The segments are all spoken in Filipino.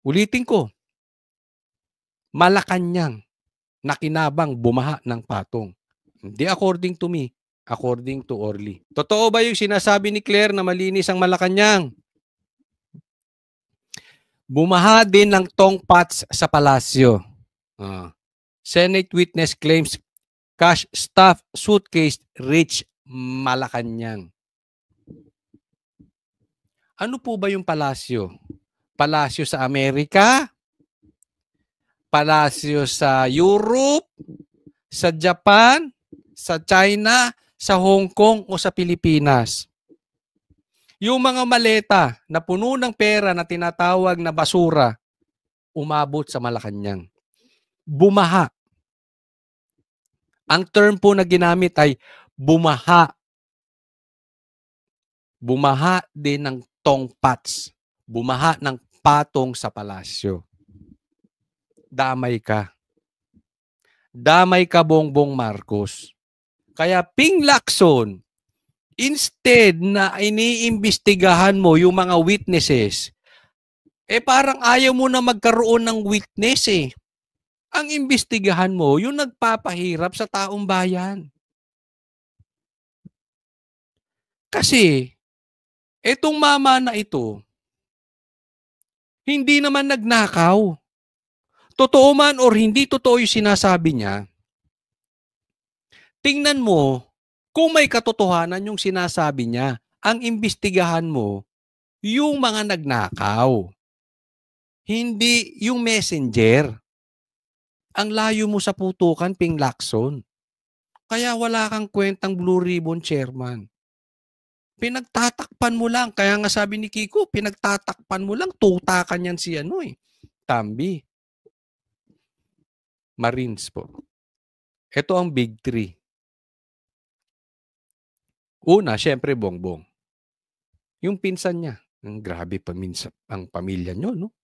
Ulitin ko, Malacanang, nakinabang bumaha ng patong. Hindi according to me, according to Orly. Totoo ba yung sinasabi ni Claire na malinis ang Malacanang? Bumaha din ng tongpats sa palasyo. Senate witness claims cash stuff suitcase reach Malacanang. Ano po ba yung palasyo? Palasyo sa Amerika? Palasyo sa Europe? Sa Japan? Sa China? Sa Hong Kong o sa Pilipinas? Yung mga maleta na puno ng pera na tinatawag na basura, umabot sa Malacanang. Bumaha. Ang term po na ginamit ay bumaha. Bumaha din ng tongpats. Bumaha ng patong sa palasyo. Damay ka. Damay ka, Bongbong Marcos. Kaya Ping Lacson, instead na iniimbestigahan mo yung mga witnesses, parang ayaw mo na magkaroon ng witness eh. Ang imbestigahan mo, yung nagpapahirap sa taong bayan. Kasi, etong mama na ito, hindi naman nagnakaw. Totoo man or hindi totoo yung sinasabi niya, tingnan mo kung may katotohanan yung sinasabi niya. Ang imbestigahan mo, yung mga nagnakaw. Hindi yung messenger. Ang layo mo sa putukan, Ping Lacson. Kaya wala kang kwentang Blue Ribbon Chairman. Pinagtatakpan mo lang. Kaya nga sabi ni Kiko, pinagtatakpan mo lang. Tutakan yan si Tambi. Marines po. Ito ang big three. Una, syempre Bongbong. Yung pinsan niya. Grabe ang pamilya nyo, no?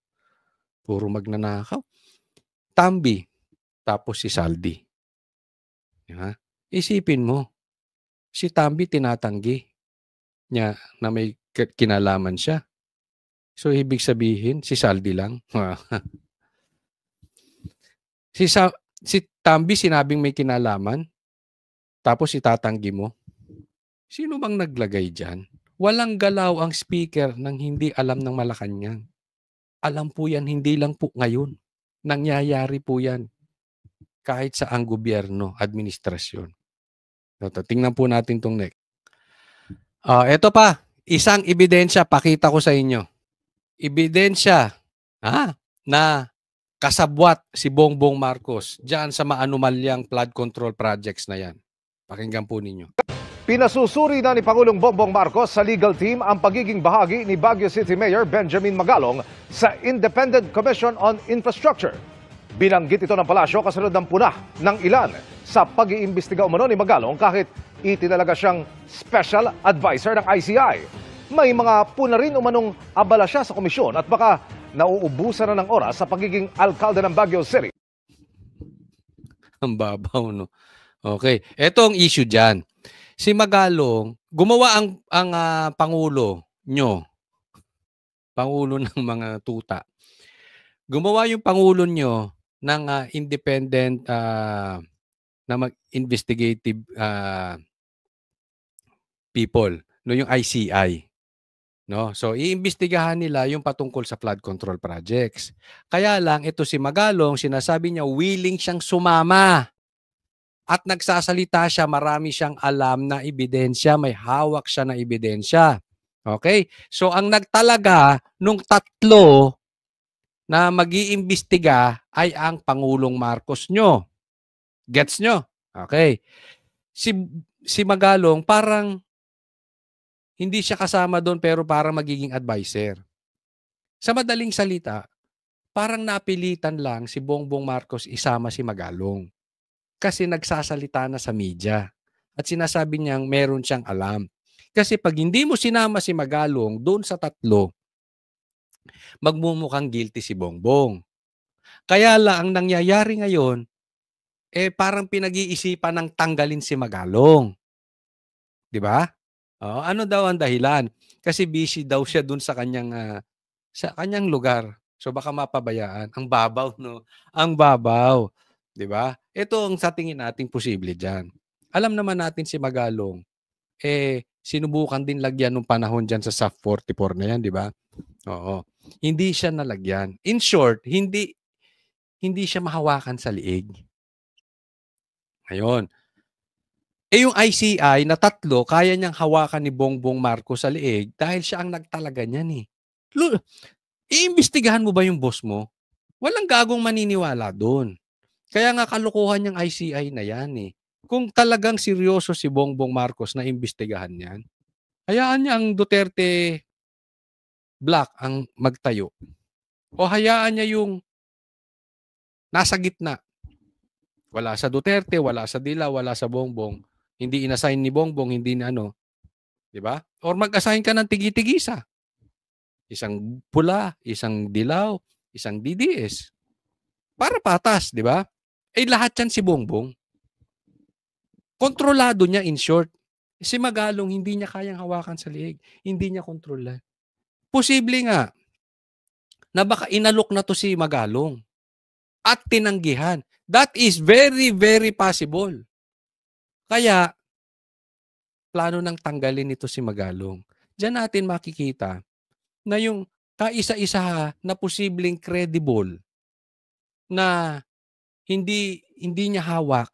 Puro magnanakaw. Tambi. Tapos si Saldi. Diba? Isipin mo, si Tambi tinatanggi niya na may kinalaman siya. So, ibig sabihin, si Saldi lang. si Tambi sinabing may kinalaman, tapos itatanggi mo. Sino bang naglagay dyan? Walang galaw ang speaker nang hindi alam ng Malacanang. Alam po yan, hindi lang po ngayon. Nangyayari po yan. Kahit sa ang gobyerno, administrasyon. Tingnan po natin itong next. Ito pa, isang ebidensya, pakita ko sa inyo. Ebidensya na kasabwat si Bongbong Marcos dyan sa maanumalyang flood control projects na yan. Pakinggan po ninyo. Pinasusuri na ni Pangulong Bongbong Marcos sa legal team ang pagiging bahagi ni Baguio City Mayor Benjamin Magalong sa Independent Commission on Infrastructure. Binanggit ito ng palasyo kasunod ng puna ng ilan sa pag-iimbestiga umano ni Magalong kahit itinalaga siyang special advisor ng ICI. May mga puna rin umanong abala siya sa komisyon at baka nauubusan na ng oras sa pagiging alkalde ng Baguio City. Ang babaw, no? Okay, ito ang issue dyan. Si Magalong, gumawa ang Pangulo nyo, Pangulo ng mga tuta. Gumawa yung Pangulo nyo ng independent na investigative people, no, yung ICI. No? So, iimbestigahan nila yung patungkol sa flood control projects. Kaya lang, ito si Magalong, sinasabi niya, willing siyang sumama. At nagsasalita siya, marami siyang alam na ebidensya, may hawak siya na ebidensya. Okay? So, ang nagtalaga nung tatlo na mag-iimbestiga ay ang Pangulong Marcos nyo. Gets nyo? Okay. Si Magalong parang hindi siya kasama doon pero parang magiging advisor. Sa madaling salita, parang napilitan lang si Bongbong Marcos isama si Magalong. Kasi nagsasalita na sa media at sinasabi niyang meron siyang alam. Kasi pag hindi mo sinama si Magalong doon sa tatlo, magmumukhang guilty si Bongbong. Kaya lang ang nangyayari ngayon, parang pinag-iisipan ng tanggalin si Magalong. 'Di ba? Ano daw ang dahilan? Kasi busy daw siya doon sa kanyang lugar. So baka mapabayaan. Ang babaw, no? Ang babaw. 'Di ba? Ito ang sa tingin nating posible diyan. Alam naman natin si Magalong, sinubukan din lagyan nung panahon diyan sa SAF 44 na 'yan, 'di ba? Oo. Hindi siya nalagyan. In short, hindi siya mahawakan sa liig. Ayun. Yung ICI na 3 kaya niyang hawakan ni Bongbong Marcos sa liig dahil siya ang nagtalaga niyan, eh. Lu Iimbestigahan mo ba yung boss mo? Walang gagong maniniwala dun. Kaya nga kalokohan yang ICI na yan, eh. Kung talagang seryoso si Bongbong Marcos na imbestigahan yan, hayaan niya ang Duterte block ang magtayo. O hayaan niya yung nasa gitna. Wala sa Duterte, wala sa Dila, wala sa Bongbong. Hindi inassign ni Bongbong, hindi na ano. 'Di ba? Or mag-assign ka ng tigi-tigisa. Isang pula, isang dilaw, isang DDS. Para patas, 'di ba? Lahat yan si Bongbong. Kontrolado niya in short. Si Magalong hindi niya kayang hawakan sa liig. Hindi niya kontrolan. Posible nga na baka inalok na to si Magalong at tinanggihan. That is very, very possible. Kaya, plano nang tanggalin ito si Magalong. Diyan natin makikita na yung kaisa-isa na posibleng credible na hindi niya hawak,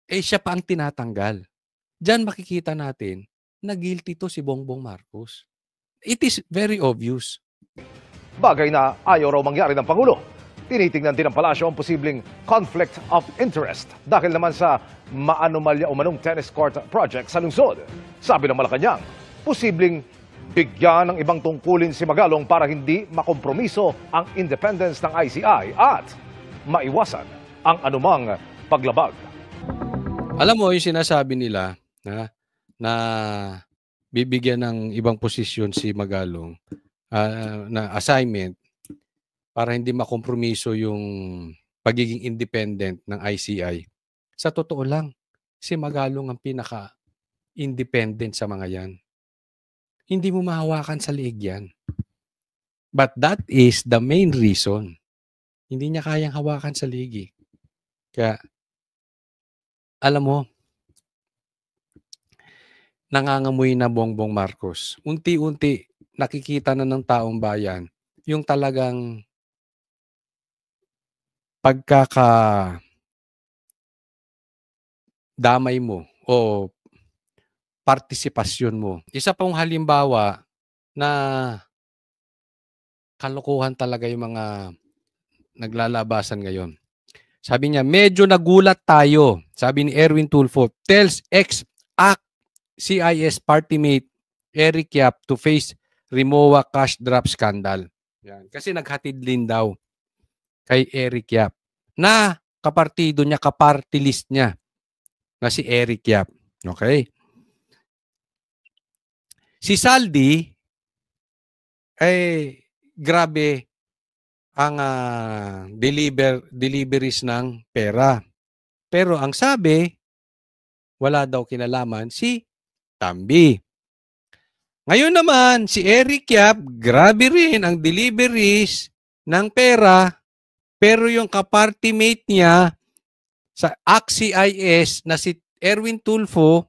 siya pa ang tinatanggal. Diyan makikita natin na guilty to si Bongbong Marcos. It is very obvious. Bagay na ayaw raw mangyari ng Pangulo. Tinitingnan din ng palasyo ang posibleng conflict of interest dahil naman sa maanomalya umanong tennis court project sa lungsod. Sabi ng Malacanang, posibleng bigyan ng ibang tungkulin si Magalong para hindi makompromiso ang independence ng ICI at maiwasan ang anumang paglabag. Alam mo yung sinasabi nila na bibigyan ng ibang posisyon si Magalong na assignment para hindi makompromiso yung pagiging independent ng ICI. Sa totoo lang, si Magalong ang pinaka-independent sa mga yan. Hindi mo mahawakan sa liig yan. But that is the main reason. Hindi niya kayang hawakan sa liig. Kaya, alam mo, nangangamoy na Bongbong Marcos. Unti-unti, nakikita na ng taong bayan yung talagang damay mo o partisipasyon mo. Isa pong halimbawa na kalokohan talaga yung mga naglalabasan ngayon. Sabi niya, medyo nagulat tayo. Sabi ni Erwin Tulfo, tells ex-CIS party mate Eric Yap to face Rimowa cash drop scandal. Yan. Kasi naghatid din daw kay Eric Yap na kapartido niya, kaparty list niya na si Eric Yap. Okay? Si Saldi, grabe ang deliveries ng pera. Pero ang sabi, wala daw kinalaman si Tambi. Ngayon naman, si Eric Yap, grabe rin ang deliveries ng pera, pero yung kaparty mate niya sa ACT-CIS na si Erwin Tulfo,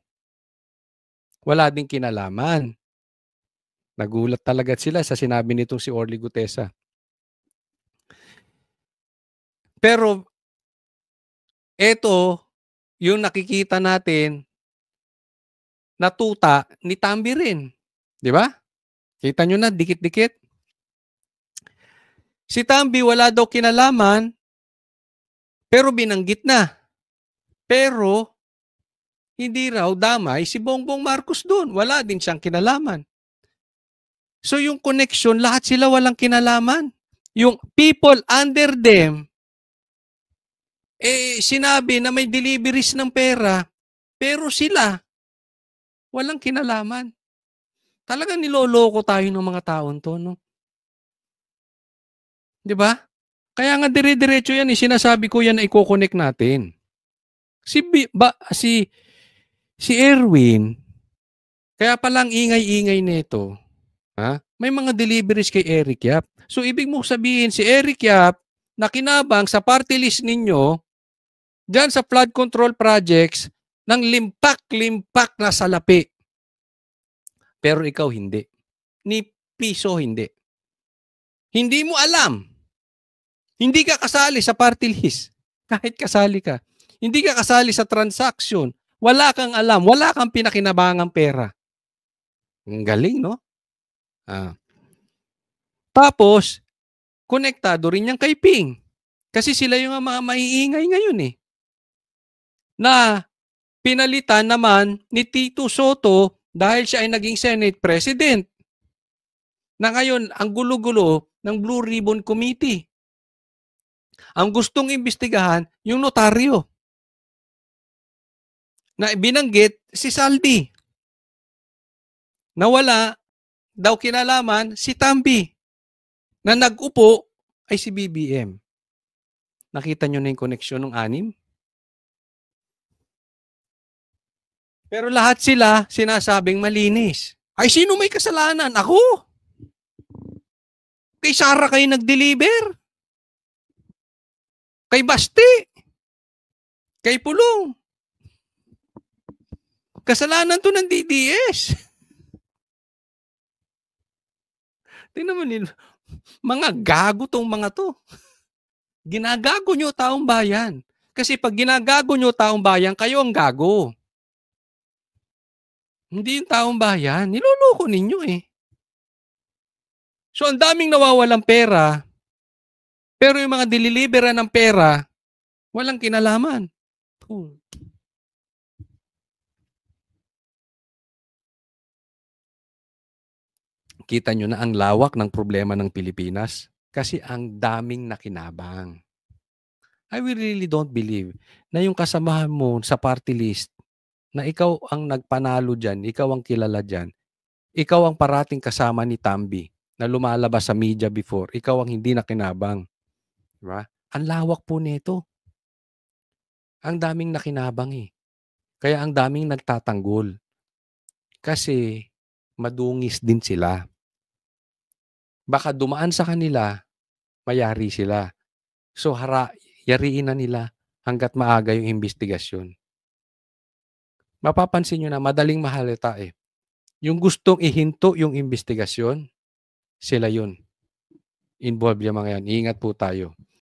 wala ding kinalaman. Nagulat talaga sila sa sinabi nitong si Orly Gutesa. Pero, ito, yung nakikita natin, natuta ni Tambi rin. Di ba? Kita nyo na, dikit-dikit. Si Tambi wala daw kinalaman, pero binanggit na. Pero, hindi raw damay si Bongbong Marcos doon. Wala din siyang kinalaman. So yung connection, lahat sila walang kinalaman. Yung people under them, sinabi na may deliveries ng pera, pero sila, walang kinalaman. Talagang niloloko tayo ng mga taon to, no? Di ba? Kaya nga dire-diretso yan, sinasabi ko yan na i-connect natin. Si Erwin, kaya palang ingay-ingay nito, may mga deliveries kay Eric Yap. So ibig mong sabihin si Eric Yap nakinabang sa party list ninyo diyan sa flood control projects ng limpak-limpak na salapi. Pero ikaw hindi. Ni piso hindi. Hindi mo alam. Hindi ka kasali sa party list. Kahit kasali ka. Hindi ka kasali sa transaction. Wala kang alam. Wala kang pinakinabangang pera. Ang galing, no? Tapos, konektado rin yan kay Ping. Kasi sila yung mga maiingay ngayon eh. Na pinalitan naman ni Tito Soto dahil siya ay naging Senate President. Na ngayon, ang gulo-gulo ng Blue Ribbon Committee. Ang gustong imbestigahan, yung notaryo. Na binanggit si Saldi. Nawala daw kinalaman si Tambi. Na nag-upo ay si BBM. Nakita nyo na yung koneksyon ng anim? Pero lahat sila sinasabing malinis. Ay, sino may kasalanan? Ako? Kay Sara kayo nag-deliver? Kay Basti? Kay Pulong? Kasalanan to ng DDS. Tingnan mo nila. Mga gago tong mga to. Ginagago nyo taong bayan. Kasi pag ginagago nyo taong bayan, kayo ang gago. Hindi yung taong bayan. Niloloko ninyo eh. So ang daming nawawalang pera, pero yung mga dililiberan ng pera, walang kinalaman. Kita nyo na ang lawak ng problema ng Pilipinas kasi ang daming nakinabang. I really don't believe na yung kasamahan mo sa party list na ikaw ang nagpanalo dyan, ikaw ang kilala dyan, ikaw ang parating kasama ni Tambi na lumalabas sa media before, ikaw ang hindi nakinabang. Diba? Ang lawak po nito. Ang daming nakinabang eh. Kaya ang daming nagtatanggol. Kasi madungis din sila. Baka dumaan sa kanila, mayari sila. So yariin na nila hanggat maaga yung investigasyon. Mapapansin nyo na madaling mahalata eh. Yung gustong ihinto yung investigasyon, sila yun. Involved yung mga yan. Ingat po tayo.